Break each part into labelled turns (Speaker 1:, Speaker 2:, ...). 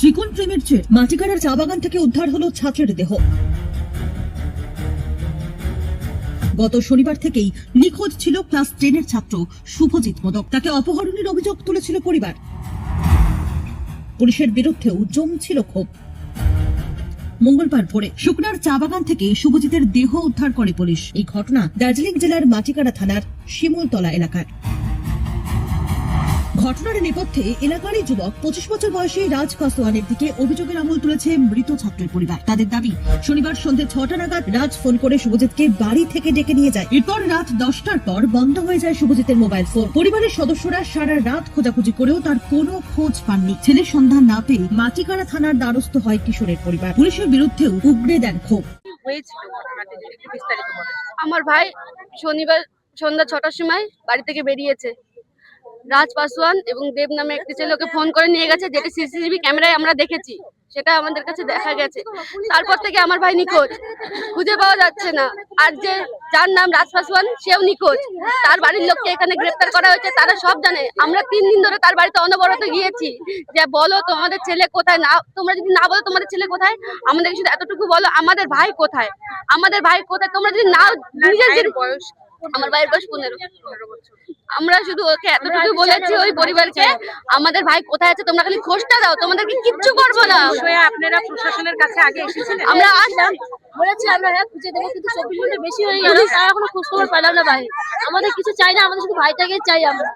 Speaker 1: ত্রিকোণ প্রেমের চেয়ে মাটিকাড়ার চা বাগান থেকে উদ্ধার হলো ছাত্রের দেহ। গত শনিবার থেকেই নিখোঁজ ছিল ক্লাস 10-এর ছাত্র শুভজিৎ মোদক। তাকে অপহরণের অভিযোগ তুলেছিল পরিবার। পুলিশের বিরুদ্ধেও জমছিল ক্ষোভ। মঙ্গলবার ভোরে শুকনার চা বাগান থেকে শুভজিতের দেহ উদ্ধার করে পুলিশ। এই ঘটনা দার্জিলিং জেলার মাটিকাড়া থানার শিমুলতলা এলাকার। ঘটনার নেপথ্যে এলাকারই যুবক 25 বছর বয়সী রাজ পাসওয়ানের দিকে অভিযোগের আঙুল তুলেছে মৃত ছাত্রের পরিবার। তাদের দাবি, শনিবার সন্ধ্যে 6টা নাগাদ রাজ ফোন করে শুভজিৎকে বাড়ি থেকে ডেকে নিয়ে যায়। এরপর রাত 10টার পর বন্ধ হয়ে যায় শুভজিতের মোবাইল ফোন। পরিবারের সদস্যরা সারা রাত খোঁজাখুঁজি করেও তার কোনো খোঁজ পাননি। ছেলের সন্ধান না পেয়ে মাটিকাড়া থানার দ্বারস্থ হয় কিশোরের পরিবার। পুলিশের বিরুদ্ধেও উগড়ে দেন ক্ষোভ।
Speaker 2: আমার ভাই শনিবার সন্ধ্যা 6টার সময় বাড়ি থেকে বেরিয়েছে। রাজ পাসওয়ান এবং দেব নামে একটি ছেলে ওকে ফোন করে নিয়ে গেছে, যেটি সিসিটিভি ক্যামেরায় আমরা দেখেছি, সেটা আমাদের কাছে দেখা গেছে। তারপর থেকে আমার ভাই নিখোঁজ, খুঁজে পাওয়া যাচ্ছে না। আর যার নাম রাজ পাসওয়ান সেও নিখোঁজ। তার বাড়ির লোককে এখানে গ্রেফতার করা হয়েছে, তারা সব জানে। আমরা 3 দিন ধরে তার বাড়িতে অনবরত গিয়েছি যে বলো তোমাদের ছেলে কোথায়। না, তোমরা যদি না বলো তোমাদের ছেলে কোথায়, আমাদের শুধু এতটুকু বলো আমাদের ভাই কোথায়, আমাদের ভাই কোথায়। তোমরা যদি না নিজের বয়স, আমার ভাইয়ের বয়স 15 বছর। আমরা শুধু ওকে এতটুকু বলেছি ওই পরিবারকে, আমাদের ভাই কোথায় আছে তোমরা খালি খোঁজটা দাও, তোমাদেরকে কিচ্ছু করবো না।
Speaker 3: আপনারা প্রশাসনের কাছে আগে এসেছিলেন?
Speaker 2: আমরা আসলাম, বলেছি আমরা খুঁজে দেবো, কিন্তু 24 ঘন্টা বেশি হয়ে গেল, তারা এখনো খোঁজ খবর পেলাম না। ভাই আমাদের কিছু চাই না, আমাদের শুধু ভাইটাকে চাই। আমরা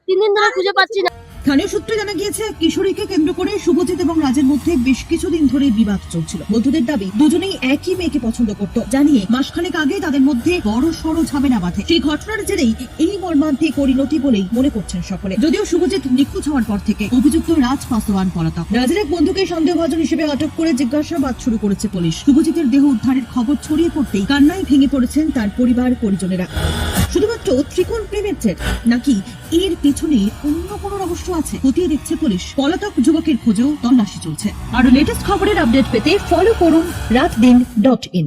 Speaker 2: 3 দিন ধরে খুঁজে পাচ্ছি না।
Speaker 1: স্থানীয় সূত্রে জানা গিয়েছে, কিশোরীকে কেন্দ্র করে শুভজিৎ এবং রাজের মধ্যে বেশ কিছুদিন ধরে বিবাদ চলছিল। বন্ধুদের দাবি, দুজনেই একই মেয়েকে পছন্দ করত। জানিয়ে মাসখানেক আগে তাদের মধ্যে বড় সড় ঝামেলা বাঁধে। সেই ঘটনার জেরেই এই মর্মান্তিক পরিণতি বলেই মনে করছেন সকলে। যদিও শুভজিৎ নিখোঁজ হওয়ার পর থেকে অভিযুক্ত রাজ পাসওয়ান পলাতক। রাজের এক বন্ধুকে সন্দেহভাজন হিসেবে আটক করে জিজ্ঞাসাবাদ শুরু করেছে পুলিশ। শুভজিতের দেহ উদ্ধারের খবর ছড়িয়ে পড়তেই কান্নায় ভেঙে পড়েছেন তার পরিবার পরিজনেরা। শুধুমাত্র ত্রিকোণ প্রেমের জের, নাকি এর পিছনে অন্য কোনো রহস্য আছে, খতিয়ে দেখছে পুলিশ। পলাতক যুবকের খোঁজেও তল্লাশি চলছে। আরো লেটেস্ট খবরের আপডেট পেতে ফলো করুন রাতদিন.in।